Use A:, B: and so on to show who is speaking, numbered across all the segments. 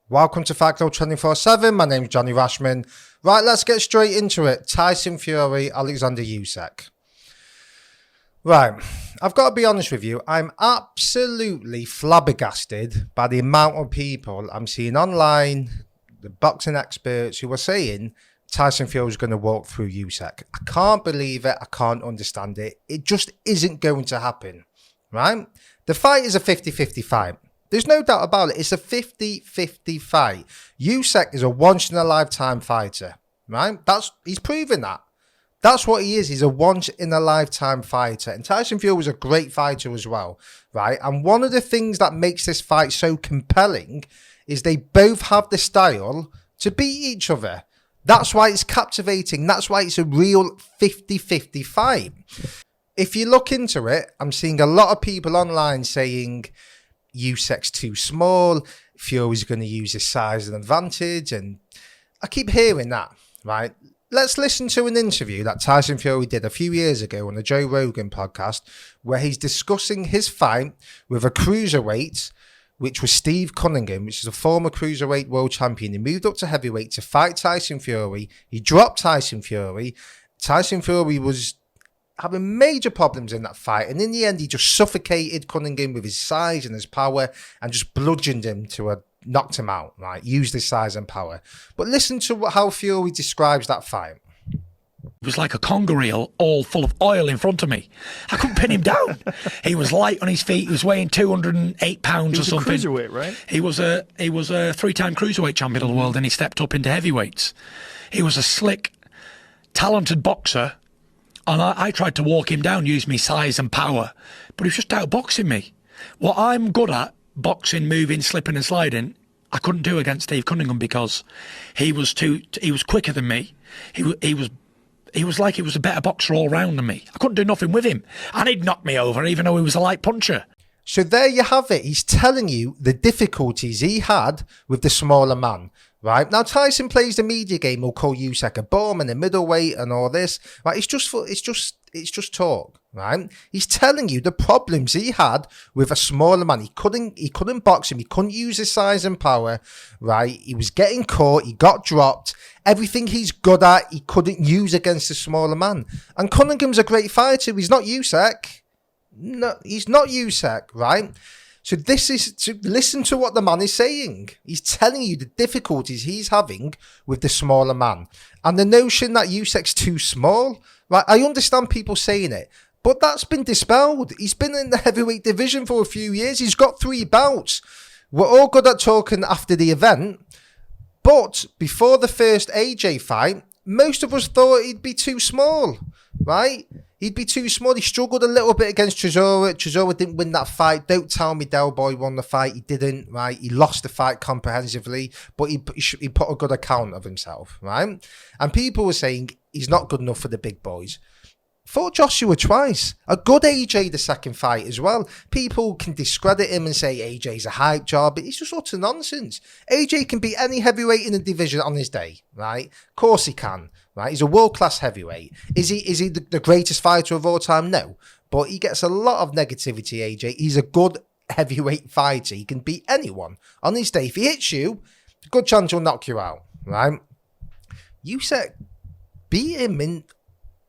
A: Welcome to Fight Club 24/7. My name's Johnny Rashman. Right, let's get straight into it. Tyson Fury, Alexander Usyk. Right, I've got to be honest with you. I'm absolutely flabbergasted by the amount of people I'm seeing online, the boxing experts who are saying Tyson Fury is going to walk through Usyk. I can't believe it. I can't understand it. It just isn't going to happen, right? The fight is a 50-50 fight. There's no doubt about it. It's a 50-50 fight. Usyk is a once-in-a-lifetime fighter, right? He's proven that. That's what he is. He's a once-in-a-lifetime fighter. And Tyson Fury was a great fighter as well, right? And one of the things that makes this fight so compelling is they both have the style to beat each other. That's why it's captivating. That's why it's a real 50-50 fight. If you look into it, I'm seeing a lot of people online saying Usyk's too small, Fury's going to use his size as an advantage, and I keep hearing that, right? Let's listen to an interview that Tyson Fury did a few years ago on the Joe Rogan podcast where he's discussing his fight with a cruiserweight, which was Steve Cunningham, which is a former cruiserweight world champion. He moved up to heavyweight to fight Tyson Fury. He dropped Tyson Fury. Tyson Fury was having major problems in that fight, and in the end he just suffocated Cunningham with his size and his power and just bludgeoned him knocked him out, right? Used his size and power. But listen to how Fury describes that fight.
B: It was like a conger eel all full of oil in front of me. I couldn't pin him down. He was light on his feet. He was weighing 208 pounds or something.
C: He was a cruiserweight, right?
B: He was a three-time cruiserweight champion of the world, and he stepped up into heavyweights. He was a slick, talented boxer. And I tried to walk him down, use my size and power, but he was just outboxing me. What I'm good at, boxing, moving, slipping and sliding, I couldn't do against Steve Cunningham because he was quicker than me. He was like he was a better boxer all round than me. I couldn't do nothing with him. And he'd knock me over even though he was a light puncher.
A: So there you have it. He's telling you the difficulties he had with the smaller man. Right now, Tyson plays the media game. He'll call Usyk a bum and a middleweight and all this. Right? It's just talk. Right? He's telling you the problems he had with a smaller man. He couldn't box him. He couldn't use his size and power. Right? He was getting caught. He got dropped. Everything he's good at, he couldn't use against a smaller man. And Cunningham's a great fighter. He's not Usyk. No, he's not Usyk. Right? So listen to what the man is saying. He's telling you the difficulties he's having with the smaller man. And the notion that Usyk's too small, right? I understand people saying it, but that's been dispelled. He's been in the heavyweight division for a few years. He's got 3 bouts. We're all good at talking after the event, but before the first AJ fight, most of us thought he'd be too small, right? He'd be too small. He struggled a little bit against Chisora. Chisora didn't win that fight. Don't tell me Del Boy won the fight. He didn't, right? He lost the fight comprehensively, but he put a good account of himself, right? And people were saying he's not good enough for the big boys. Fought Joshua twice. A good AJ the second fight as well. People can discredit him and say AJ's a hype job, but it's just utter nonsense. AJ can beat any heavyweight in the division on his day, right? Of course he can, right? He's a world-class heavyweight. Is he the greatest fighter of all time? No. But he gets a lot of negativity, AJ. He's a good heavyweight fighter. He can beat anyone on his day. If he hits you, good chance he'll knock you out, right? Usyk beat him in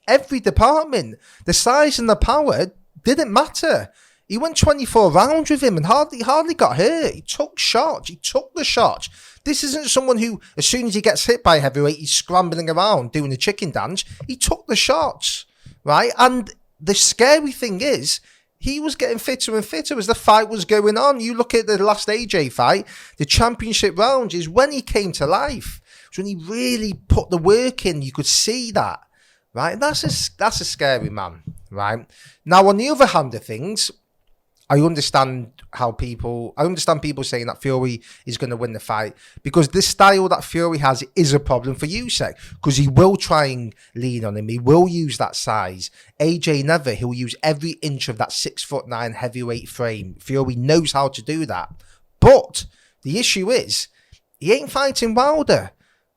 A: every department. The size and the power didn't matter. He went 24 rounds with him and hardly got hurt. He took shots. He took the shots. This isn't someone who, as soon as he gets hit by a heavyweight, he's scrambling around doing the chicken dance. He took the shots, right? And the scary thing is, he was getting fitter and fitter as the fight was going on. You look at the last AJ fight, the championship round is when he came to life. It's when he really put the work in. You could see that. Right, that's a scary man, right? Now, on the other hand of things, I understand people saying that Fury is going to win the fight because the style that Fury has is a problem for Usyk because he will try and lean on him. He will use that size. AJ never. He'll use every inch of that 6'9" heavyweight frame. Fury knows how to do that. But the issue is, he ain't fighting Wilder.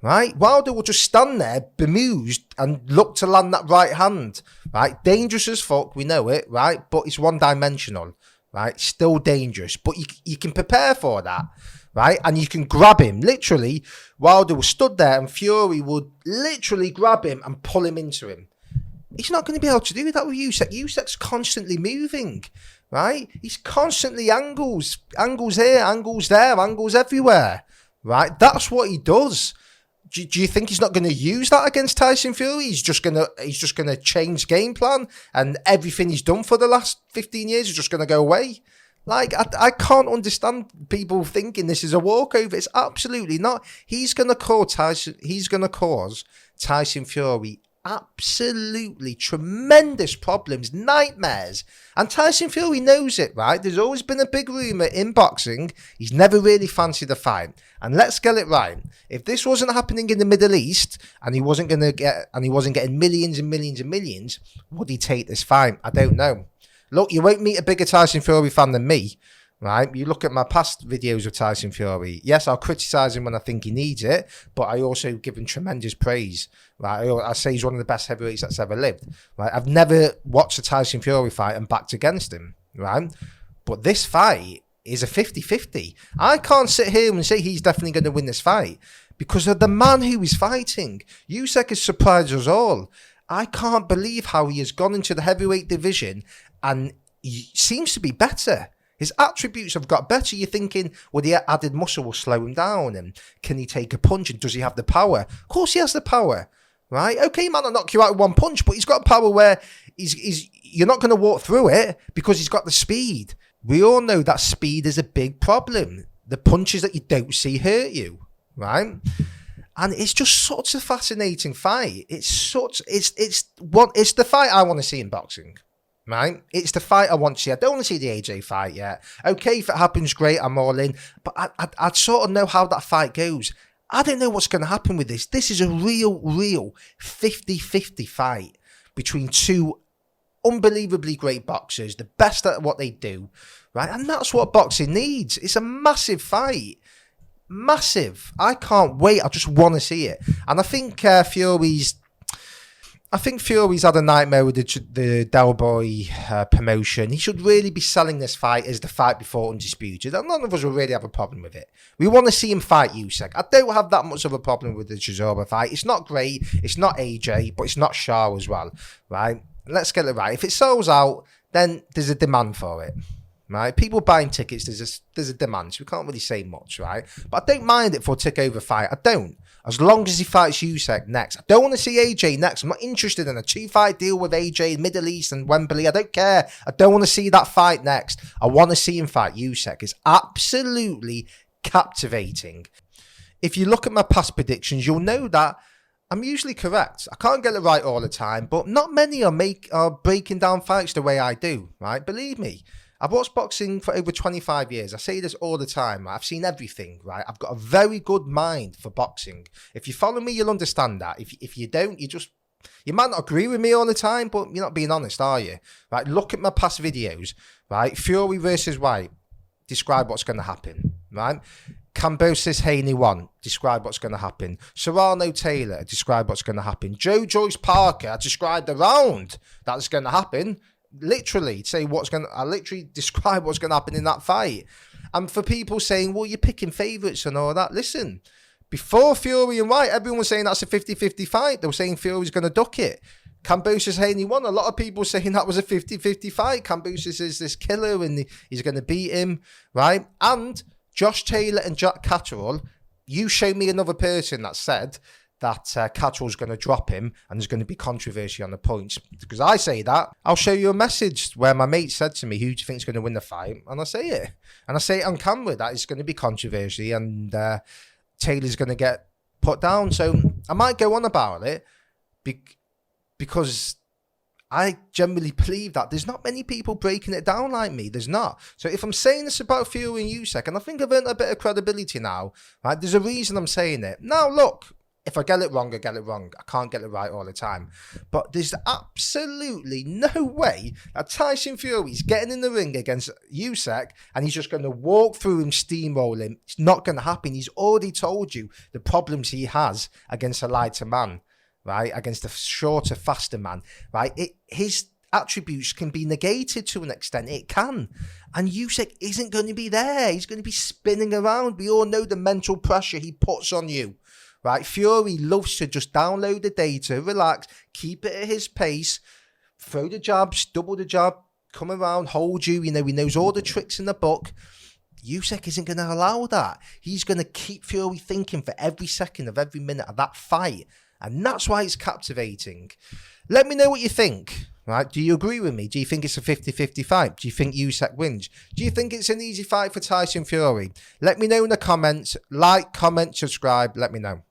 A: Right? Wilder will just stand there, bemused, and look to land that right hand. Right? Dangerous as fuck, we know it, right? But it's one-dimensional. right? Still dangerous, but you can prepare for that, right? And you can grab him. Literally, Wilder was stood there and Fury would literally grab him and pull him into him. He's not going to be able to do that with Usyk. Usyk's constantly moving, right? He's constantly angles here, angles there, angles everywhere, right? That's what he does. Do you think he's not going to use that against Tyson Fury? He's just gonna change game plan, and everything he's done for the last 15 years is just going to go away. Like, I can't understand people thinking this is a walkover. It's absolutely not. He's going to cause Tyson Fury absolutely tremendous problems, nightmares. And Tyson Fury knows it, right? There's always been a big rumour in boxing. He's never really fancied a fight. And let's get it right. If this wasn't happening in the Middle East and he wasn't getting millions and millions and millions, would he take this fight? I don't know. Look, you won't meet a bigger Tyson Fury fan than me, right? You look at my past videos of Tyson Fury. Yes, I'll criticise him when I think he needs it, but I also give him tremendous praise, right? I say he's one of the best heavyweights that's ever lived, right? I've never watched a Tyson Fury fight and backed against him, right? But this fight is a 50-50. I can't sit here and say he's definitely going to win this fight because of the man who he's fighting. Usyk has surprised us all. I can't believe how he has gone into the heavyweight division and he seems to be better. His attributes have got better. You're thinking, well, the added muscle will slow him down. And can he take a punch? And does he have the power? Of course he has the power, right? Okay, he might not knock you out with one punch, but he's got power where you're not going to walk through it because he's got the speed. We all know that speed is a big problem. The punches that you don't see hurt you, right? And it's just such a fascinating fight. It's the fight I want to see in boxing. Right? It's the fight I want to see. I don't want to see the AJ fight yet. Okay, if it happens, great, I'm all in. But I'd sort of know how that fight goes. I don't know what's going to happen with this. This is a real 50-50 fight between two unbelievably great boxers, the best at what they do, right? And that's what boxing needs. It's a massive fight. Massive. I can't wait. I just want to see it. And I think Fury's had a nightmare with the Del Boy promotion. He should really be selling this fight as the fight before Undisputed. And none of us will really have a problem with it. We want to see him fight Usyk. I don't have that much of a problem with the Chisora fight. It's not great. It's not AJ, but it's not Shah as well, right? Let's get it right. If it sells out, then there's a demand for it, right? People buying tickets, there's a demand. So we can't really say much, right? But I don't mind it for a tick-over fight. I don't. As long as he fights Usyk next. I don't want to see AJ next. I'm not interested in a 2-fight deal with AJ in Middle East and Wembley. I don't care. I don't want to see that fight next. I want to see him fight Usyk. It's absolutely captivating. If you look at my past predictions, you'll know that I'm usually correct. I can't get it right all the time, but not many are breaking down fights the way I do, right? Believe me. I've watched boxing for over 25 years. I say this all the time. I've seen everything, right? I've got a very good mind for boxing. If you follow me, you'll understand that. If you don't, you might not agree with me all the time, but you're not being honest, are you? Right? Look at my past videos, right? Fury versus White. Describe what's going to happen, right? Kambosos Haney 1. Describe what's going to happen. Serrano Taylor. Describe what's going to happen. Joe Joyce Parker. Describe the round that's going to happen. Literally I literally describe what's going to happen in that fight. And for people saying, well, you're picking favourites and all that, listen, before Fury and White, everyone was saying that's a 50-50 fight. They were saying Fury's going to duck it. Kambosos Haney won. A lot of people saying that was a 50-50 fight. Kambosos is this killer and he's going to beat him, right? And Josh Taylor and Jack Catterall, you show me another person that said that Catterall's going to drop him and there's going to be controversy on the points. Because I say that, I'll show you a message where my mate said to me, who do you think is going to win the fight? And I say it. And I say it on camera that it's going to be controversy and Taylor's going to get put down. So I might go on about it because I generally believe that there's not many people breaking it down like me. There's not. So if I'm saying this about Fury and Usyk, and I think I've earned a bit of credibility now, right? There's a reason I'm saying it. Now, look, if I get it wrong, I get it wrong. I can't get it right all the time. But there's absolutely no way that Tyson Fury's getting in the ring against Usyk and he's just going to walk through him, steamroll him. It's not going to happen. He's already told you the problems he has against a lighter man, right? Against a shorter, faster man, right? His attributes can be negated to an extent. It can. And Usyk isn't going to be there. He's going to be spinning around. We all know the mental pressure he puts on you. Right? Fury loves to just download the data, relax, keep it at his pace, throw the jabs, double the jab, come around, hold you. You know, he knows all the tricks in the book. Usyk isn't going to allow that. He's going to keep Fury thinking for every second of every minute of that fight. And that's why it's captivating. Let me know what you think. Right? Do you agree with me? Do you think it's a 50-50 fight? Do you think Usyk wins? Do you think it's an easy fight for Tyson Fury? Let me know in the comments. Like, comment, subscribe. Let me know.